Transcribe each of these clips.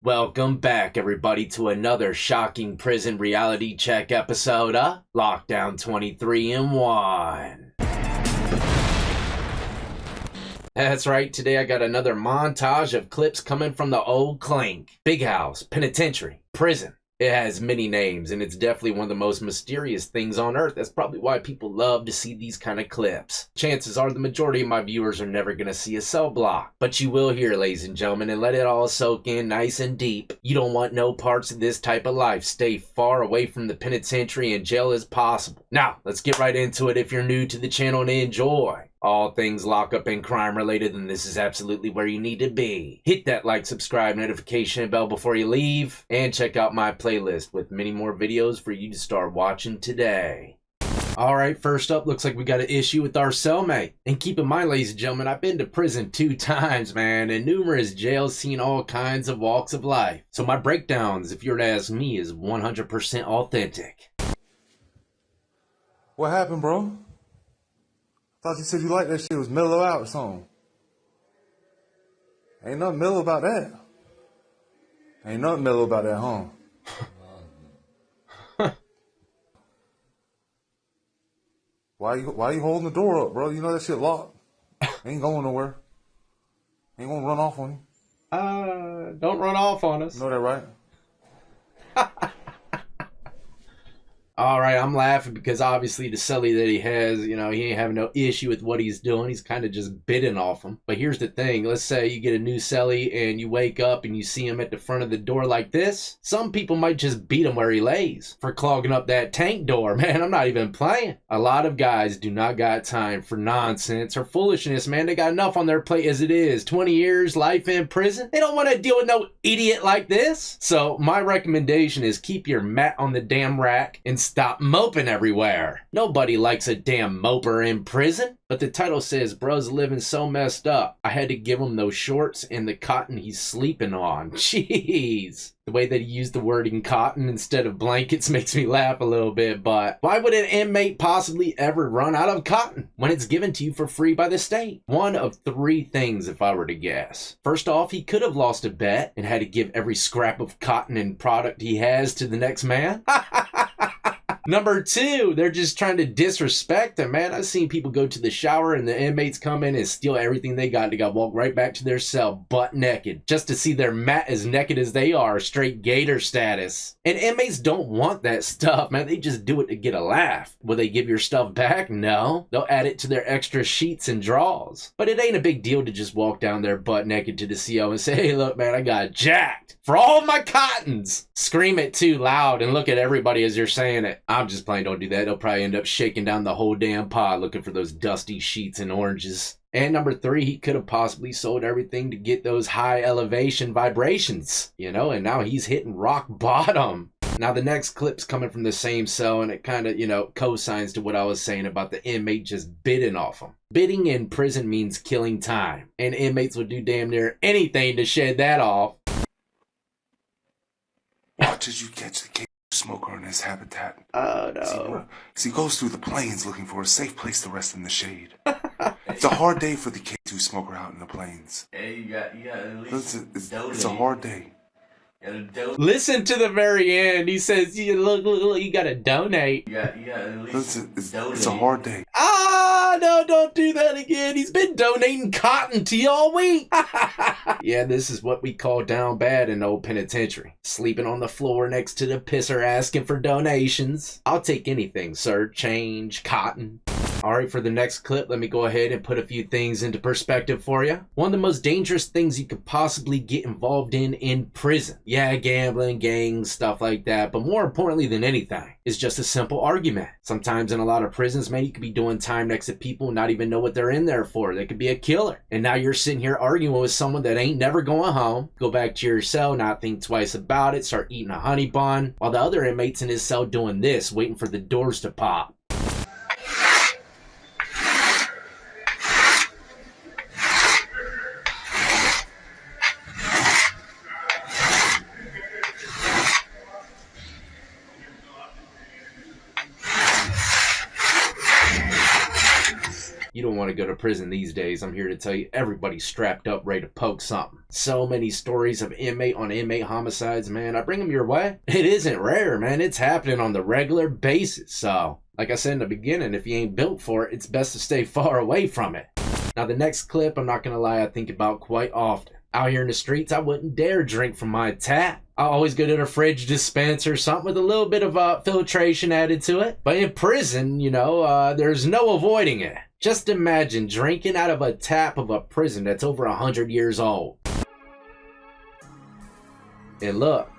Welcome back, everybody, to another shocking prison reality check episode of Lockdown 23 in 1. That's right, today I got another montage of clips coming from the old clink. Big house, penitentiary, prison. It has many names, and it's definitely one of the most mysterious things on earth. That's probably why people love to see these kind of clips. Chances are the majority of my viewers are never going to see a cell block. But you will hear, ladies and gentlemen, and let it all soak in nice and deep. You don't want no parts of this type of life. Stay far away from the penitentiary and jail as possible. Now, let's get right into it. If you're new to the channel and enjoy all things lockup and crime related, then this is absolutely where you need to be. Hit that like, subscribe, notification bell before you leave, and check out my playlist with many more videos for you to start watching today. Alright, first up, looks like we got an issue with our cellmate. And keep in mind, ladies and gentlemen, I've been to prison 2 times, man, and numerous jails, seen all kinds of walks of life. So my breakdowns, if you were to ask me, is 100% authentic. What happened, bro? Thought you said you liked that shit was mellow out or something. Ain't nothing mellow about that. Ain't nothing mellow about that, huh? Why you holding the door up, bro? You know that shit locked. Ain't going nowhere. Ain't gonna run off on you. Don't run off on us. You know that, right? Alright, I'm laughing because obviously the celly that he has, he ain't having no issue with what he's doing. He's kind of just bidding off him. But here's the thing. Let's say you get a new celly and you wake up and you see him at the front of the door like this. Some people might just beat him where he lays for clogging up that tank door. Man, I'm not even playing. A lot of guys do not got time for nonsense or foolishness, man. They got enough on their plate as it is. 20 years, life in prison. They don't want to deal with no idiot like this. So my recommendation is keep your mat on the damn rack and stop moping everywhere. Nobody likes a damn moper in prison. But the title says, bro's living so messed up, I had to give him those shorts and the cotton he's sleeping on. Jeez. The way that he used the wording cotton instead of blankets makes me laugh a little bit, but why would an inmate possibly ever run out of cotton when it's given to you for free by the state? One of 3 things if I were to guess. First off, he could have lost a bet and had to give every scrap of cotton and product he has to the next man. Number 2, they're just trying to disrespect him, man. I've seen people go to the shower and the inmates come in and steal everything they got. They got to walk right back to their cell butt naked just to see their mat as naked as they are, straight gator status. And inmates don't want that stuff, man. They just do it to get a laugh. Will they give your stuff back? No. They'll add it to their extra sheets and drawers. But it ain't a big deal to just walk down there butt naked to the CO and say, hey, look, man, I got jacked for all of my cottons. Scream it too loud and look at everybody as you're saying it. I'm just playing, don't do that. They'll probably end up shaking down the whole damn pod looking for those dusty sheets and oranges. And number 3, he could have possibly sold everything to get those high elevation vibrations, and now he's hitting rock bottom. Now the next clip's coming from the same cell, and it kind of, co-signs to what I was saying about the inmate just bidding off him. Bidding in prison means killing time, and inmates would do damn near anything to shed that off. How did you catch the K2 smoker in his habitat? Oh no. He goes through the plains looking for a safe place to rest in the shade. It's a hard day for the K2 smoker out in the plains. Hey, you got at least it's a hard day. Listen to the very end. He says, look, you gotta donate. You got at least it's a hard day. No, don't do that again. He's been donating cotton to you all week. Yeah, this is what we call down bad in old penitentiary. Sleeping on the floor next to the pisser asking for donations. I'll take anything, sir. Change, cotton. Alright, for the next clip, let me go ahead and put a few things into perspective for you. One of the most dangerous things you could possibly get involved in prison. Yeah, gambling, gangs, stuff like that. But more importantly than anything, is just a simple argument. Sometimes in a lot of prisons, man, you could be doing time next to people and not even know what they're in there for. They could be a killer. And now you're sitting here arguing with someone that ain't never going home. Go back to your cell, not think twice about it, start eating a honey bun, while the other inmates in his cell doing this, waiting for the doors to pop. You don't want to go to prison these days. I'm here to tell you, everybody's strapped up, ready to poke something. So many stories of inmate on inmate homicides, man. I bring them your way. It isn't rare, man. It's happening on the regular basis. So, like I said in the beginning, if you ain't built for it, it's best to stay far away from it. Now, the next clip, I'm not going to lie, I think about quite often. Out here in the streets, I wouldn't dare drink from my tap. I always go to the fridge dispenser, something with a little bit of filtration added to it. But in prison, you know, there's no avoiding it. Just imagine drinking out of a tap of a prison that's over 100 years old. And look,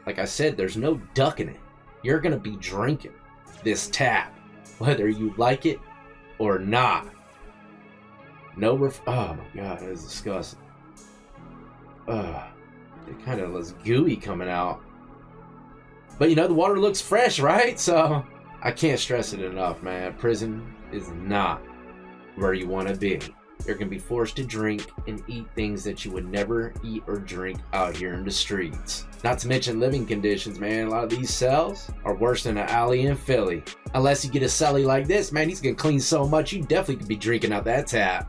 like I said, there's no ducking it. You're going to be drinking this tap, whether you like it or not. No oh my God, that is disgusting. It kind of looks gooey coming out. But you know, the water looks fresh, right? So I can't stress it enough, man. Prison is not where you want to be. You're going to be forced to drink and eat things that you would never eat or drink out here in the streets. Not to mention living conditions, man. A lot of these cells are worse than an alley in Philly. Unless you get a celly like this, man, he's going to clean so much, you definitely could be drinking out that tap.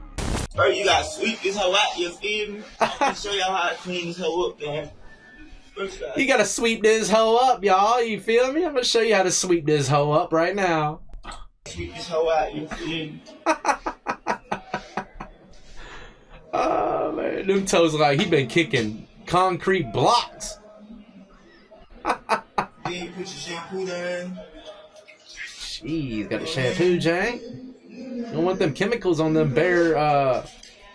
Bro, you gotta sweep this hoe out, you feel me? I'll show y'all how to clean this hoe up, man. You gotta sweep this hoe up, y'all. You feel me? I'm gonna show you how to sweep this hoe up right now. Sweep this hoe out, you feel me? Oh, man. Them toes like he been kicking concrete blocks. Then you put your shampoo down. Jeez, got the shampoo, Jay. You don't want them chemicals on them bare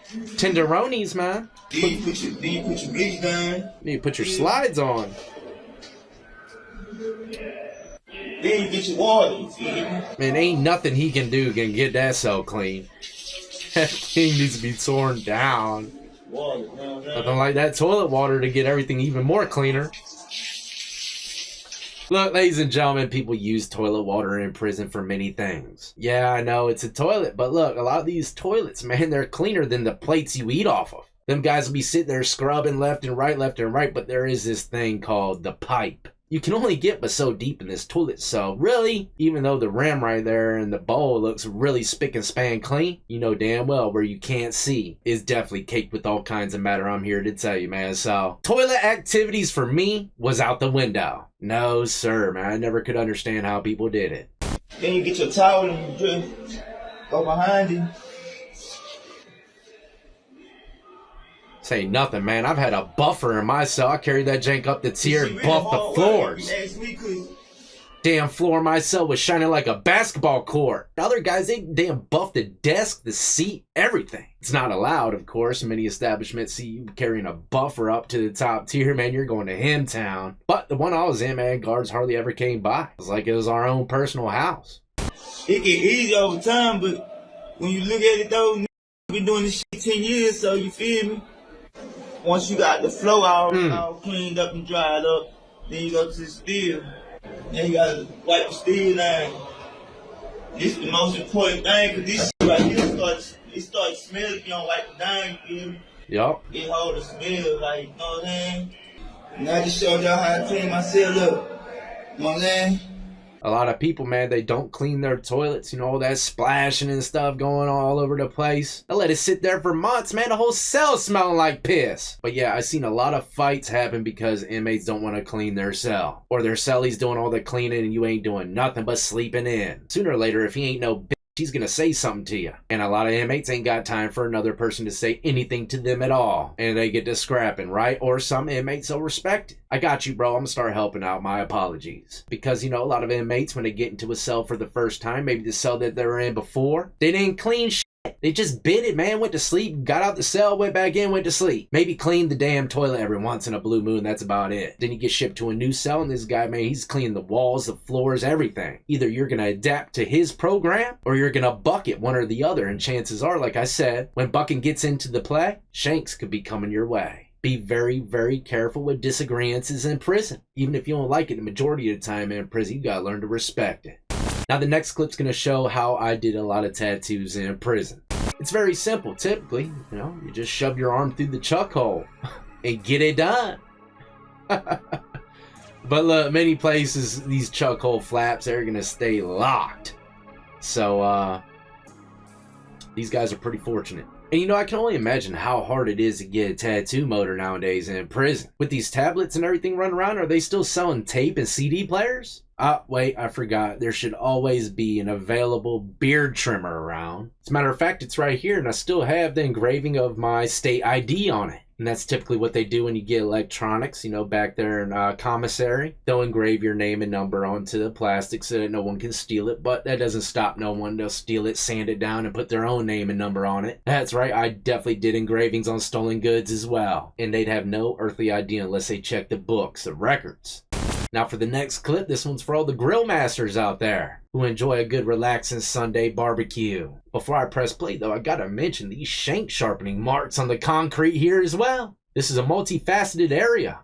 tenderonis, man. Then you put your bleach down. You need to put your slides on. Then you get your water, you feel me? Man, ain't nothing he can do can get that cell clean. That thing needs to be torn down. Water, you know what I'm saying? Nothing like that toilet water to get everything even more cleaner. Look, ladies and gentlemen, people use toilet water in prison for many things. Yeah, I know it's a toilet, but look, a lot of these toilets, man, they're cleaner than the plates you eat off of. Them guys will be sitting there scrubbing left and right, but there is this thing called the pipe. You can only get but so deep in this toilet, so really, even though the rim right there in the bowl looks really spick and span clean, you know damn well where you can't see is definitely caked with all kinds of matter. I'm here to tell you, man. So, toilet activities for me was out the window. No, sir, man. I never could understand how people did it. Then you get your towel and you just go behind it. Say nothing, man. I've had a buffer in my cell. I carried that jank up the tier and buffed the floors. Damn floor in my cell was shining like a basketball court. The other guys, they damn buffed the desk, the seat, everything. It's not allowed, of course. Many establishments see you carrying a buffer up to the top tier, man. You're going to him town. But the one I was in, man, guards hardly ever came by. It was like it was our own personal house. It get easy over time, but when you look at it though, we've been doing this shit 10 years, so you feel me? Once you got the flow all cleaned up and dried up, then you go to the steel. Then you gotta wipe the steel down. This is the most important thing, cause this shit right here starts smelling if you don't wipe it down, you feel me? Yup. It hold the smell, like, you know what I'm saying? And I just showed y'all how to clean my cell up. You know what I'm saying? A lot of people, man, they don't clean their toilets. You know, all that splashing and stuff going on all over the place. They let it sit there for months, man. The whole cell smelling like piss. But yeah, I've seen a lot of fights happen because inmates don't want to clean their cell. Or their cellies doing all the cleaning and you ain't doing nothing but sleeping in. Sooner or later, if he ain't no bitch, he's gonna say something to you. And a lot of inmates ain't got time for another person to say anything to them at all. And they get to scrapping, right? Or some inmates will respect it. I got you, bro. I'm gonna start helping out. My apologies. Because, you know, a lot of inmates, when they get into a cell for the first time, maybe the cell that they were in before, they didn't clean shit. They just bit it, man. Went to sleep, got out the cell, went back in, went to sleep. Maybe cleaned the damn toilet every once in a blue moon. That's about it. Then you get shipped to a new cell, and this guy, man, he's cleaning the walls, the floors, everything. Either you're gonna adapt to his program, or you're gonna buck it, one or the other. And chances are, like I said, when bucking gets into the play, shanks could be coming your way. Be very, very careful with disagreements in prison. Even if you don't like it, the majority of the time in prison, you gotta learn to respect it. Now, the next clip's gonna show how I did a lot of tattoos in prison. It's very simple. Typically, you know, you just shove your arm through the chuck hole and get it done. But look, many places, these chuck hole flaps, they're gonna stay locked. So, These guys are pretty fortunate. And you know, I can only imagine how hard it is to get a tattoo motor nowadays in prison. With these tablets and everything running around, are they still selling tape and CD players? Wait, I forgot. There should always be an available beard trimmer around. As a matter of fact, it's right here, and I still have the engraving of my state ID on it. And that's typically what they do when you get electronics, you know, back there in commissary. They'll engrave your name and number onto the plastic so that no one can steal it, but that doesn't stop no one. They'll steal it, sand it down, and put their own name and number on it. That's right, I definitely did engravings on stolen goods as well. And they'd have no earthly idea unless they checked the books, the records. Now for the next clip, this one's for all the grill masters out there who enjoy a good relaxing Sunday barbecue. Before I press play though, I gotta mention these shank sharpening marks on the concrete here as well. This is a multifaceted area.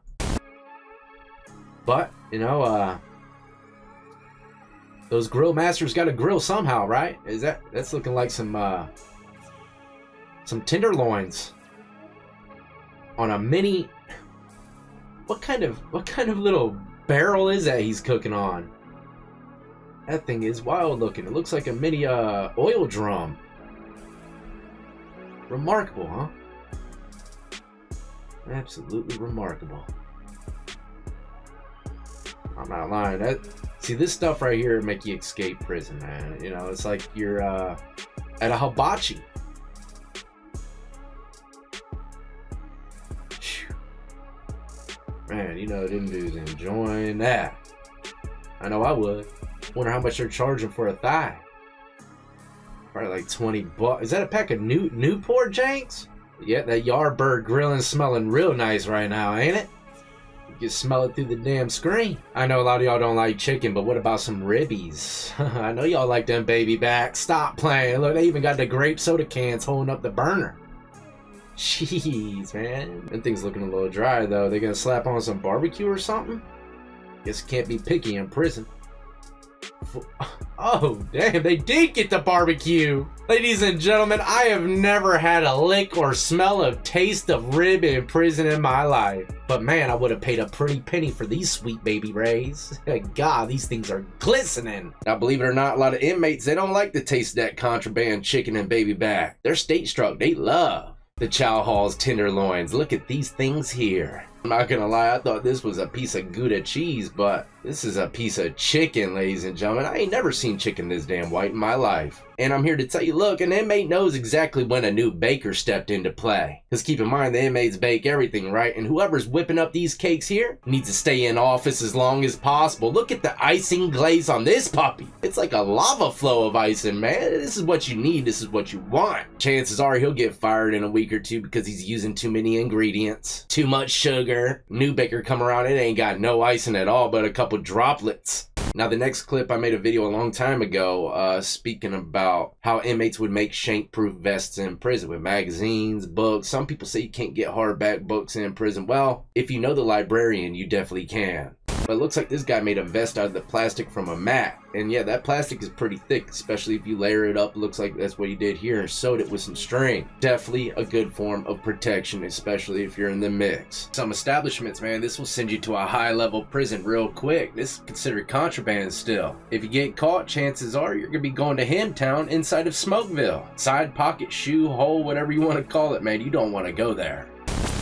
But, you know, those grill masters gotta grill somehow, right? That's looking like some tenderloins on a mini, what kind of little barrel is that he's cooking on? That thing is wild looking. It looks like a mini oil drum. Remarkable, huh? Absolutely remarkable. I'm not lying. See, this stuff right here make you escape prison, man. You know, it's like you're at a hibachi. Man, you know, them dudes enjoying that. I know I would. Wonder how much they're charging for a thigh. Probably like 20 bucks. Is that a pack of Newport Janks? Yeah, that Yardbird grilling smelling real nice right now, ain't it? You can smell it through the damn screen. I know a lot of y'all don't like chicken, but what about some ribbies? I know y'all like them baby backs. Stop playing. Look, they even got the grape soda cans holding up the burner. Jeez, man. That thing's looking a little dry, though. They gonna slap on some barbecue or something? Guess can't be picky in prison. Oh, damn, they did get the barbecue. Ladies and gentlemen, I have never had a lick or smell of taste of rib in prison in my life. But man, I would have paid a pretty penny for these sweet baby rays. God, these things are glistening. Now, believe it or not, a lot of inmates, they don't like the taste of that contraband chicken and baby back. They're state struck. They love the Chow Hall's tenderloins. Look at these things here. I'm not gonna lie, I thought this was a piece of Gouda cheese, but this is a piece of chicken, ladies and gentlemen. I ain't never seen chicken this damn white in my life. And I'm here to tell you, look, an inmate knows exactly when a new baker stepped into play. Because keep in mind, the inmates bake everything, right? And whoever's whipping up these cakes here needs to stay in office as long as possible. Look at the icing glaze on this puppy. It's like a lava flow of icing, man. This is what you need. This is what you want. Chances are he'll get fired in a week or two because he's using too many ingredients, too much sugar. New baker come around, it ain't got no icing at all but a couple droplets. Now the next clip, I made a video a long time ago speaking about how inmates would make shank-proof vests in prison with magazines, books. Some people say you can't get hardback books in prison. Well, if you know the librarian, you definitely can. But it looks like this guy made a vest out of the plastic from a mat. And yeah, that plastic is pretty thick, especially if you layer it up. Looks like that's what he did here and sewed it with some string. Definitely a good form of protection, especially if you're in the mix. Some establishments, man, this will send you to a high-level prison real quick. This is considered contraband still. If you get caught, chances are you're gonna be going to Hamtown inside of Smokeville. Side pocket, shoe hole, whatever you want to call it, man. You don't want to go there.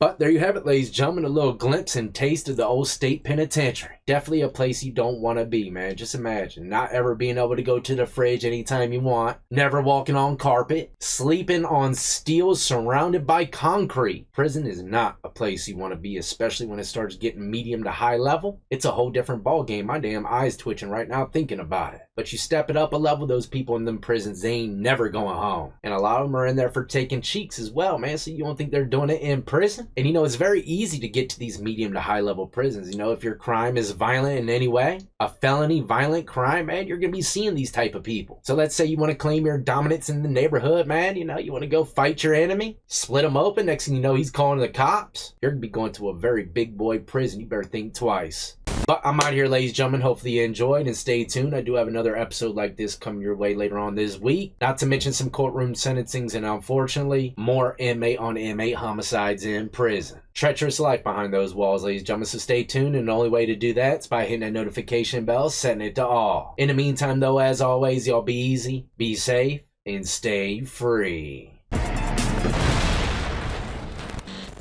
But there you have it, ladies and gentlemen, a little glimpse and taste of the old state penitentiary. Definitely a place you don't want to be, man. Just imagine not ever being able to go to the fridge anytime you want, never walking on carpet, sleeping on steel surrounded by concrete. Prison is not a place you want to be, especially when it starts getting medium to high level. It's a whole different ball game. My damn eyes twitching right now thinking about it. But you step it up a level, those people in them prisons, they ain't never going home. And a lot of them are in there for taking cheeks as well, man. So you don't think they're doing it in prison? And you know, it's very easy to get to these medium to high level prisons. You know, if your crime is violent in any way, a felony violent crime, man, you're going to be seeing these type of people. So let's say you want to claim your dominance in the neighborhood, man. You know, you want to go fight your enemy, split him open. Next thing you know, he's calling the cops. You're going to be going to a very big boy prison. You better think twice. But I'm out here, ladies and gentlemen. Hopefully you enjoyed and stay tuned. I do have another episode like this coming your way later on this week. Not to mention some courtroom sentencings and unfortunately, more inmate on inmate homicides in prison. Treacherous life behind those walls, ladies and gentlemen. So stay tuned. And the only way to do that is by hitting that notification bell, setting it to all. In the meantime, though, as always, y'all be easy, be safe, and stay free.